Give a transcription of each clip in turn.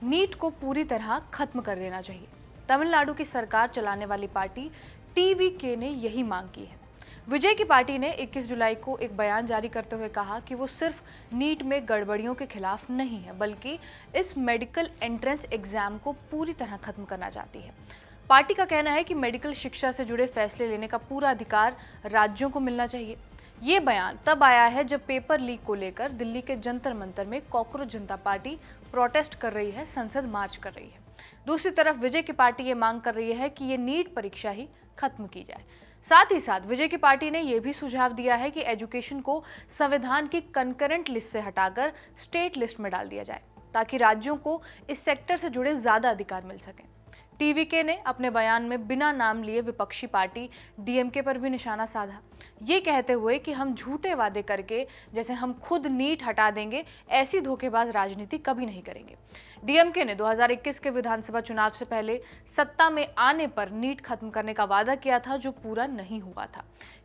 NEET को पूरी तरह खत्म कर देना चाहिए। तमिलनाडु की सरकार चलाने वाली पार्टी टीवीके ने यही मांग की है। विजय की पार्टी ने 21 जुलाई को एक बयान जारी करते हुए कहा कि वो सिर्फ नीट में गड़बड़ियों के खिलाफ नहीं है, बल्कि इस मेडिकल एंट्रेंस एग्जाम को पूरी तरह खत्म करना चाहती है। पार्टी का कहना है कि मेडिकल शिक्षा से जुड़े फैसले लेने का पूरा अधिकार राज्यों को मिलना चाहिए। ये बयान तब आया है जब पेपर लीक को लेकर दिल्ली के जंतर मंतर में कॉकरोच जनता पार्टी प्रोटेस्ट कर रही है, संसद मार्च कर रही है। दूसरी तरफ विजय की पार्टी ये मांग कर रही है कि ये नीट परीक्षा ही खत्म की जाए। साथ ही साथ विजय की पार्टी ने यह भी सुझाव दिया है कि एजुकेशन को संविधान की कंकरेंट लिस्ट से हटाकर स्टेट लिस्ट में डाल दिया जाए, ताकि राज्यों को इस सेक्टर से जुड़े ज्यादा अधिकार मिल सके। टीवीके ने अपने बयान में बिना नाम लिए विपक्षी पार्टी डीएमके पर भी निशाना साधा, ये कहते हुए कि हम झूठे वादे करके, जैसे हम खुद नीट हटा देंगे, ऐसी धोखेबाज राजनीति कभी नहीं करेंगे। डीएमके ने 2021 के विधानसभा चुनाव से पहले सत्ता में आने पर नीट खत्म करने का वादा किया था, जो पूरा नहीं हुआ था।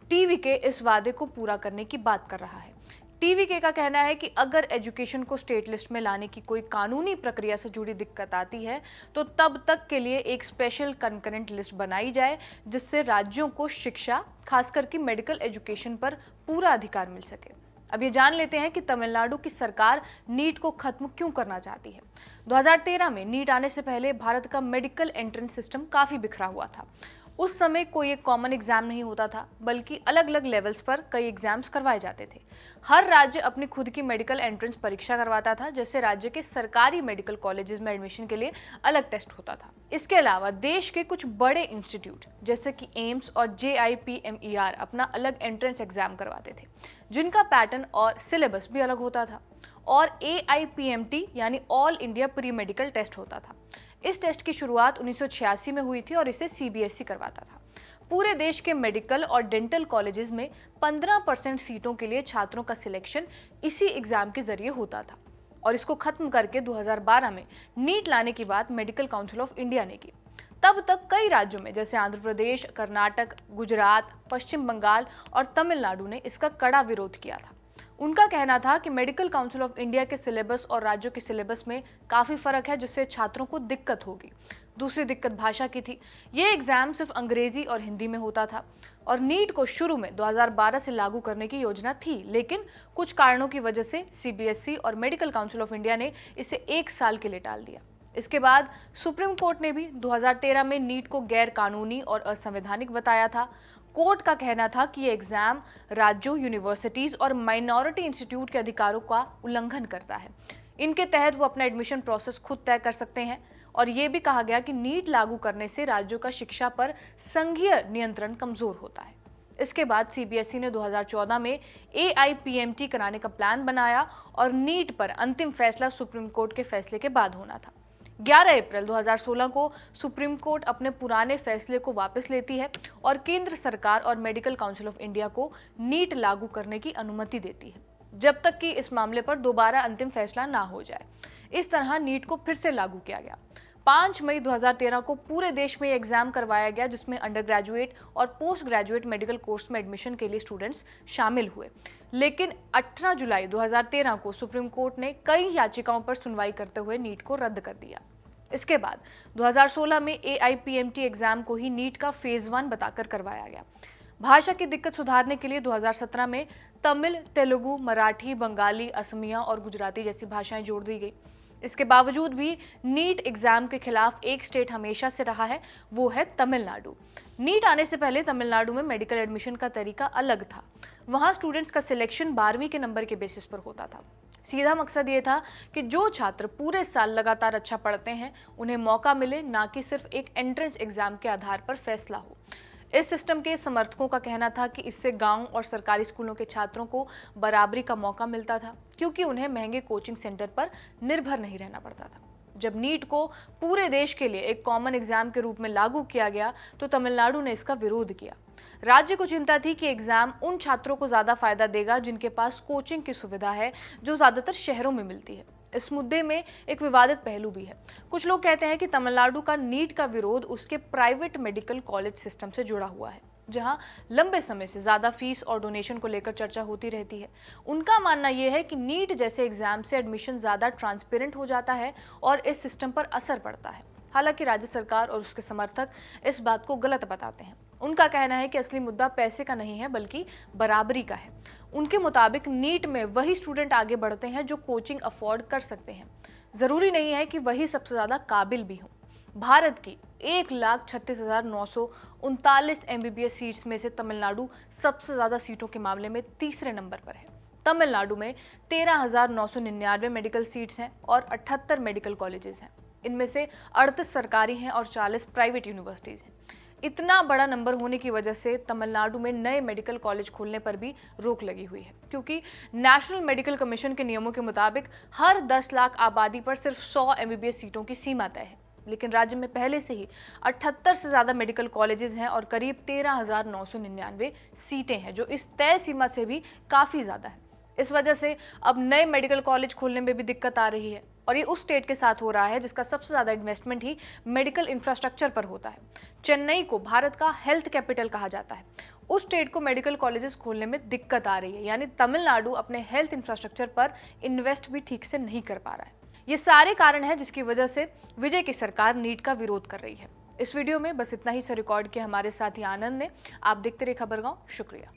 टीवीके इस वादे को पूरा करने की बात कर रहा है। टीवीके का कहना है कि अगर एजुकेशन को स्टेट लिस्ट में लाने की कोई कानूनी प्रक्रिया से जुड़ी दिक्कत आती है, तो तब तक के लिए एक स्पेशल कंकरेंट लिस्ट बनाई जाए, जिससे राज्यों को शिक्षा, खासकर कि मेडिकल एजुकेशन पर पूरा अधिकार मिल सके। अब ये जान लेते हैं कि तमिलनाडु की सरकार नीट को खत्म क्यों करना चाहती है। 2013 में नीट आने से पहले भारत का मेडिकल एंट्रेंस सिस्टम काफी बिखरा हुआ था। उस समय कोई एक कॉमन एग्जाम नहीं होता था, बल्कि अलग अलग लेवल्स पर कई एग्जाम्स करवाए जाते थे। हर राज्य अपनी खुद की मेडिकल एंट्रेंस परीक्षा करवाता था, जैसे राज्य के सरकारी मेडिकल कॉलेजेस में एडमिशन के लिए अलग टेस्ट होता था। इसके अलावा देश के कुछ बड़े इंस्टीट्यूट जैसे कि एम्स और JIPMER अपना अलग एंट्रेंस एग्जाम करवाते थे, जिनका पैटर्न और सिलेबस भी अलग होता था। और AIPMT यानी all India pre medical test होता था। इस टेस्ट की शुरुआत 1986 में हुई थी और इसे CBSE करवाता था। पूरे देश के मेडिकल और डेंटल कॉलेजेस में 15% सीटों के लिए छात्रों का सिलेक्शन इसी एग्जाम के जरिए होता था। और इसको खत्म करके 2012 में नीट लाने की बात मेडिकल काउंसिल ऑफ इंडिया ने की। तब तक कई राज्यों में जैसे आंध्र प्रदेश, कर्नाटक, गुजरात, पश्चिम बंगाल और तमिलनाडु ने इसका कड़ा विरोध किया था। उनका कहना था कि मेडिकल काउंसिल ऑफ इंडिया के सिलेबस और राज्यों के सिलेबस में काफी फर्क है, जिससे छात्रों को दिक्कत होगी। दूसरी दिक्कत भाषा की थी। ये एग्जाम सिर्फ अंग्रेजी और हिंदी में होता था और नीट को शुरू में 2012 से लागू करने की योजना थी, लेकिन कुछ कारणों की वजह से CBSE और मेडिकल काउंसिल ऑफ इंडिया ने इसे 1 साल के लिए टाल दिया। इसके बाद सुप्रीम कोर्ट ने भी 2013 में नीट को गैर कानूनी और असंवैधानिक बताया था। कोर्ट का कहना था कि ये एग्जाम राज्यों, यूनिवर्सिटीज और माइनॉरिटी इंस्टीट्यूट के अधिकारों का उल्लंघन करता है। इनके तहत वो अपना एडमिशन प्रोसेस खुद तय कर सकते हैं। और ये भी कहा गया कि नीट लागू करने से राज्यों का शिक्षा पर संघीय नियंत्रण कमजोर होता है। इसके बाद CBSE ने 2014 में AIPMT कराने का प्लान बनाया और नीट पर अंतिम फैसला सुप्रीम कोर्ट के फैसले के बाद होना था। 11 अप्रैल 2016 को सुप्रीम कोर्ट अपने पुराने फैसले को वापस लेती है और केंद्र सरकार और मेडिकल काउंसिल ऑफ इंडिया को नीट लागू करने की अनुमति देती है, जब तक कि इस मामले पर दोबारा अंतिम फैसला ना हो जाए। इस तरह नीट को फिर से लागू किया गया। 5 मई 2013 को पूरे देश में एग्जाम करवाया गया, जिसमें अंडर ग्रेजुएट और पोस्ट ग्रेजुएट मेडिकल कोर्स में एडमिशन के लिए स्टूडेंट्स शामिल हुए। लेकिन 18 जुलाई 2013 को सुप्रीम कोर्ट ने कई याचिकाओं पर सुनवाई करते हुए नीट को रद्द कर दिया। इसके बाद 2016 में AIPMT एग्जाम को ही नीट का फेज 1 बताकर करवाया गया। भाषा की दिक्कत सुधारने के लिए 2017 में तमिल, तेलुगु, मराठी, बंगाली, असमिया और गुजराती जैसी भाषाएं जोड़ दी गई। इसके बावजूद भी नीट एग्जाम के खिलाफ एक स्टेट हमेशा से रहा है, वो है तमिलनाडु। नीट आने से पहले तमिलनाडु में मेडिकल एडमिशन का तरीका अलग था। वहां स्टूडेंट्स का सिलेक्शन 12वीं के नंबर के बेसिस पर होता था। सीधा मकसद ये था कि जो छात्र पूरे साल लगातार अच्छा पढ़ते हैं, उन्हें मौका मिले, ना कि सिर्फ एक एंट्रेंस एग्जाम के आधार पर फैसला हो। इस सिस्टम के समर्थकों का कहना था कि इससे गांव और सरकारी स्कूलों के छात्रों को बराबरी का मौका मिलता था, क्योंकि उन्हें महंगे कोचिंग सेंटर पर निर्भर नहीं रहना पड़ता था। जब नीट को पूरे देश के लिए एक कॉमन एग्जाम के रूप में लागू किया गया, तो तमिलनाडु ने इसका विरोध किया। राज्य को चिंता थी कि एग्जाम उन छात्रों को ज्यादा फायदा देगा जिनके पास कोचिंग की सुविधा है, जो ज्यादातर शहरों में मिलती है। इस मुद्दे में एक विवादित पहलू भी है। कुछ लोग कहते हैं कि तमिलनाडु का नीट का विरोध उसके प्राइवेट मेडिकल कॉलेज सिस्टम से जुड़ा हुआ है। जहां लंबे समय से ज़्यादा फीस और डोनेशन को लेकर चर्चा होती रहती है। उनका मानना यह है कि नीट जैसे एग्जाम से एडमिशन ज़्यादा ट्रांसपेरेंट हो जाता है और इस सिस्टम पर असर पड़ता है। हालांकि राज्य सरकार और उसके समर्थक इस बात को गलत बताते हैं। उनका कहना है कि असली मुद्दा पैसे का नहीं है बल्कि बराबरी का है। उनके मुताबिक नीट में वही स्टूडेंट आगे बढ़ते हैं जो कोचिंग अफोर्ड कर सकते हैं। जरूरी नहीं है कि वही सबसे ज्यादा काबिल भी हों। भारत की 1,36,939 MBBS सीट्स में से तमिलनाडु सबसे ज्यादा सीटों के मामले में तीसरे नंबर पर है। तमिलनाडु में 13,999 मेडिकल सीट्स हैं और 78 मेडिकल कॉलेजेस हैं। इनमें से 38 सरकारी हैं और 40 प्राइवेट यूनिवर्सिटीज हैं। इतना बड़ा नंबर होने की वजह से तमिलनाडु में नए मेडिकल कॉलेज खोलने पर भी रोक लगी हुई है, क्योंकि नेशनल मेडिकल कमीशन के नियमों के मुताबिक हर 10 लाख आबादी पर सिर्फ 100 MBBS सीटों की सीमा तय है। लेकिन राज्य में पहले से ही 78 से ज्यादा मेडिकल कॉलेजेस हैं और करीब 13,999 सीटें हैं, जो इस तय सीमा से भी काफी ज्यादा है। इस वजह से अब नए मेडिकल कॉलेज खोलने में भी दिक्कत आ रही है, और ये उस स्टेट के साथ हो रहा है जिसका सबसे ज्यादा इन्वेस्टमेंट ही मेडिकल इंफ्रास्ट्रक्चर पर होता है। चेन्नई को भारत का हेल्थ कैपिटल कहा जाता है। उस स्टेट को मेडिकल कॉलेजेस खोलने में दिक्कत आ रही है, यानी तमिलनाडु अपने हेल्थ इंफ्रास्ट्रक्चर पर इन्वेस्ट भी ठीक से नहीं कर पा रहा है। ये सारे कारण हैं जिसकी वजह से विजय की सरकार नीट का विरोध कर रही है। इस वीडियो में बस इतना ही से रिकॉर्ड किया हमारे साथी आनंद ने। आप देखते रहे खबरगांव। शुक्रिया।